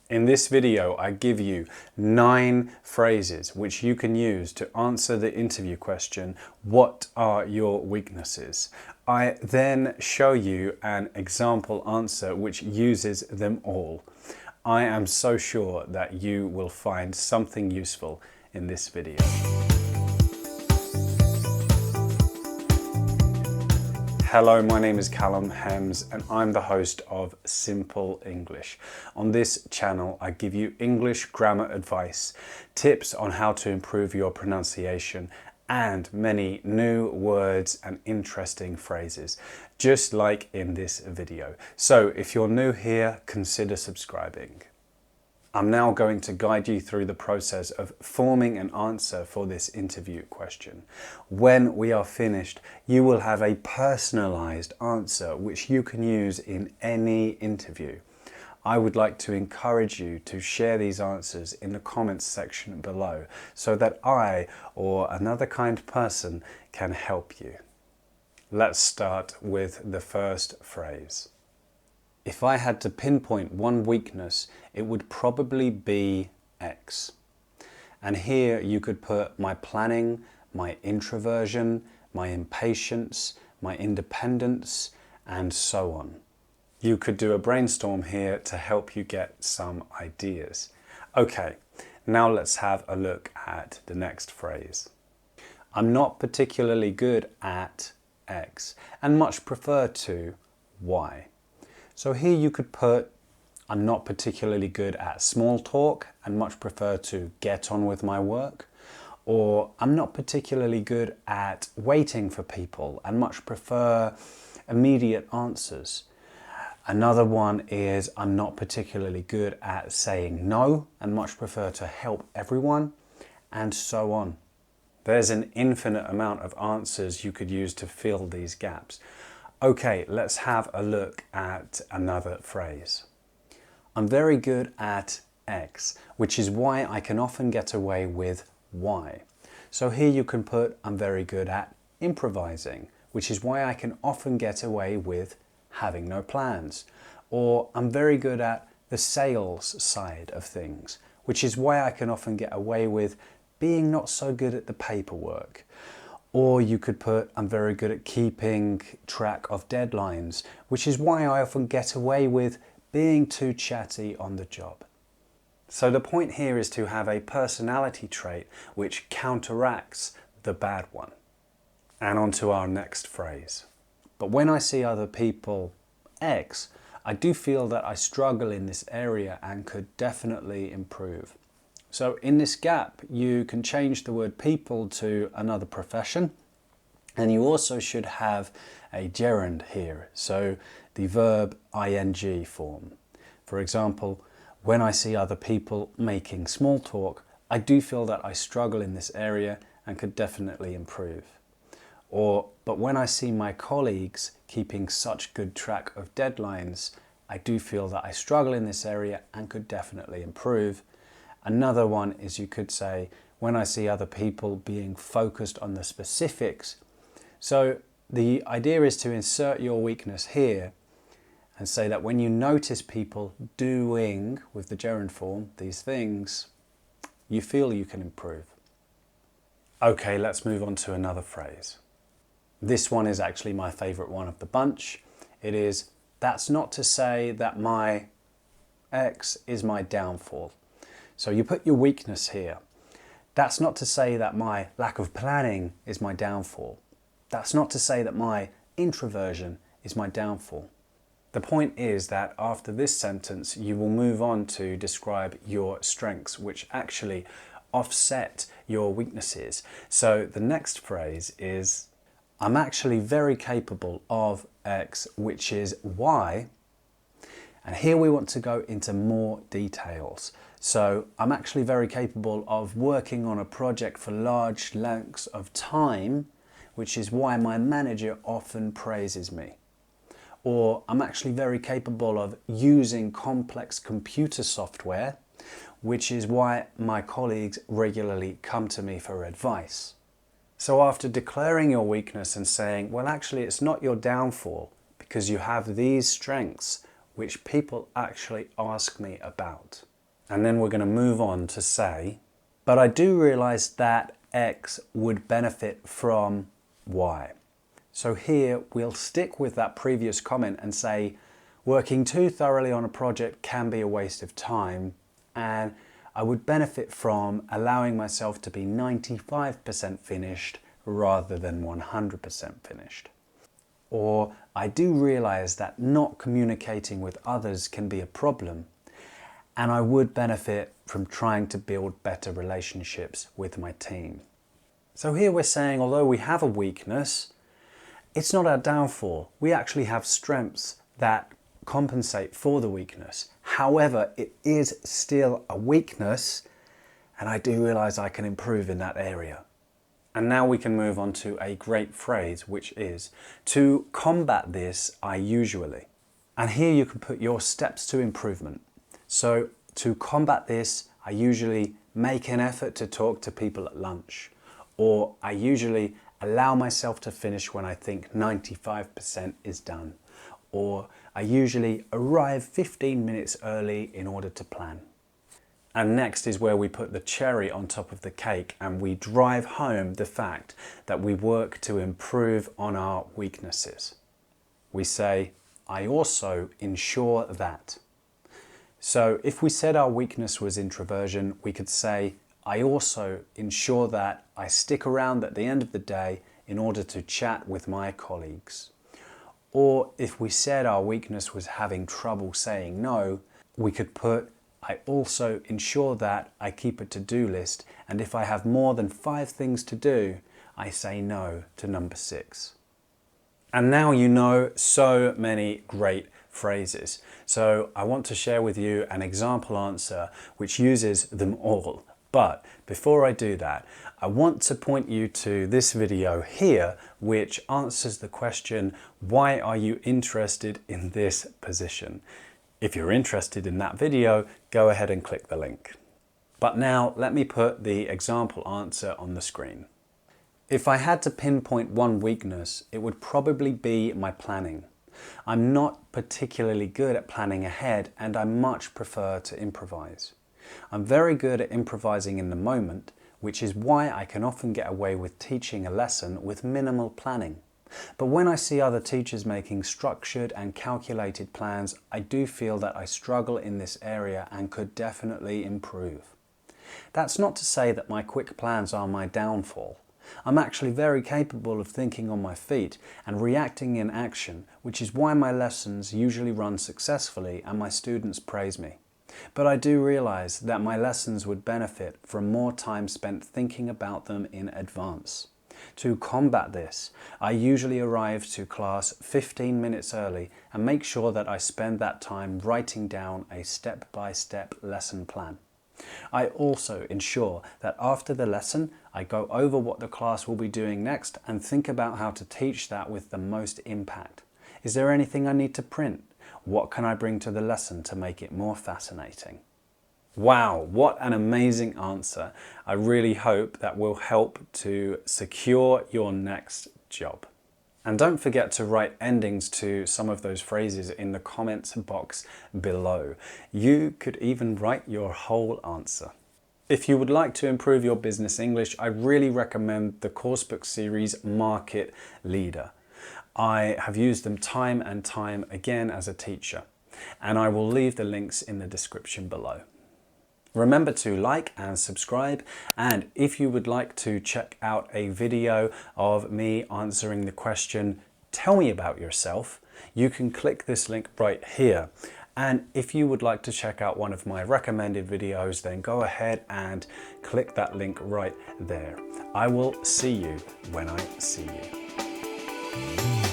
In this video, I give you 9 phrases which you can use to answer the interview question, what are your weaknesses? I then show you an example answer which uses them all. I am so sure that you will find something useful in this video. Hello, my name is Callum Hems and I'm the host of Simple English. On this channel, I give you English grammar advice, tips on how to improve your pronunciation, and many new words and interesting phrases, just like in this video. So if you're new here, consider subscribing. I'm now going to guide you through the process of forming an answer for this interview question. When we are finished, you will have a personalized answer which you can use in any interview. I would like to encourage you to share these answers in the comments section below so that I or another kind person can help you. Let's start with the first phrase. If I had to pinpoint one weakness, it would probably be X. And here you could put my planning, my introversion, my impatience, my independence, and so on. You could do a brainstorm here to help you get some ideas. Okay, now let's have a look at the next phrase. I'm not particularly good at X and much prefer to Y. So here you could put, I'm not particularly good at small talk and much prefer to get on with my work. Or I'm not particularly good at waiting for people and much prefer immediate answers. Another one is, I'm not particularly good at saying no and much prefer to help everyone, and so on. There's an infinite amount of answers you could use to fill these gaps. Okay, let's have a look at another phrase. I'm very good at X, which is why I can often get away with Y. So here you can put, I'm very good at improvising, which is why I can often get away with having no plans. Or I'm very good at the sales side of things, which is why I can often get away with being not so good at the paperwork. Or you could put, I'm very good at keeping track of deadlines, which is why I often get away with being too chatty on the job. So the point here is to have a personality trait which counteracts the bad one. And on to our next phrase. But when I see other people X, I do feel that I struggle in this area and could definitely improve. So in this gap, you can change the word people to another profession, and you also should have a gerund here, so the verb ing form. For example, when I see other people making small talk, I do feel that I struggle in this area and could definitely improve. Or, but when I see my colleagues keeping such good track of deadlines, I do feel that I struggle in this area and could definitely improve. Another one is you could say, when I see other people being focused on the specifics. So the idea is to insert your weakness here and say that when you notice people doing, with the gerund form, these things, you feel you can improve. Okay, let's move on to another phrase. This one is actually my favorite one of the bunch. It is, that's not to say that my X is my downfall. So you put your weakness here. That's not to say that my lack of planning is my downfall. That's not to say that my introversion is my downfall. The point is that after this sentence, you will move on to describe your strengths, which actually offset your weaknesses. So the next phrase is, I'm actually very capable of X, which is Y. And here we want to go into more details. So I'm actually very capable of working on a project for large lengths of time, which is why my manager often praises me. Or I'm actually very capable of using complex computer software, which is why my colleagues regularly come to me for advice. So after declaring your weakness and saying, well, actually it's not your downfall because you have these strengths which people actually ask me about. And then we're going to move on to say, but I do realize that X would benefit from Y. So here we'll stick with that previous comment and say, working too thoroughly on a project can be a waste of time, and I would benefit from allowing myself to be 95% finished rather than 100% finished. Or I do realize that not communicating with others can be a problem, and I would benefit from trying to build better relationships with my team. So here we're saying, although we have a weakness, it's not our downfall. We actually have strengths that compensate for the weakness. However, it is still a weakness, and I do realize I can improve in that area. And now we can move on to a great phrase, which is, to combat this, I usually. And here you can put your steps to improvement. So to combat this, I usually make an effort to talk to people at lunch, or I usually allow myself to finish when I think 95% is done, or I usually arrive 15 minutes early in order to plan. And next is where we put the cherry on top of the cake and we drive home the fact that we work to improve on our weaknesses. We say, I also ensure that. So if we said our weakness was introversion, we could say, I also ensure that I stick around at the end of the day in order to chat with my colleagues. Or if we said our weakness was having trouble saying no, we could put, I also ensure that I keep a to-do list, and if I have more than 5 things to do, I say no to number 6. And now you know so many great phrases. So I want to share with you an example answer which uses them all. But before I do that, I want to point you to this video here, which answers the question, why are you interested in this position? If you're interested in that video, go ahead and click the link. But now let me put the example answer on the screen. If I had to pinpoint one weakness, it would probably be my planning. I'm not particularly good at planning ahead, and I much prefer to improvise. I'm very good at improvising in the moment, which is why I can often get away with teaching a lesson with minimal planning. But when I see other teachers making structured and calculated plans, I do feel that I struggle in this area and could definitely improve. That's not to say that my quick plans are my downfall. I'm actually very capable of thinking on my feet and reacting in action, which is why my lessons usually run successfully and my students praise me. But I do realize that my lessons would benefit from more time spent thinking about them in advance. To combat this, I usually arrive to class 15 minutes early and make sure that I spend that time writing down a step-by-step lesson plan. I also ensure that after the lesson, I go over what the class will be doing next and think about how to teach that with the most impact. Is there anything I need to print? What can I bring to the lesson to make it more fascinating? Wow, what an amazing answer. I really hope that will help to secure your next job. And don't forget to write endings to some of those phrases in the comments box below. You could even write your whole answer. If you would like to improve your business English, I really recommend the coursebook series Market Leader. I have used them time and time again as a teacher, and I will leave the links in the description below. Remember to like and subscribe, and if you would like to check out a video of me answering the question, tell me about yourself, you can click this link right here. And if you would like to check out one of my recommended videos, then go ahead and click that link right there. I will see you when I see you.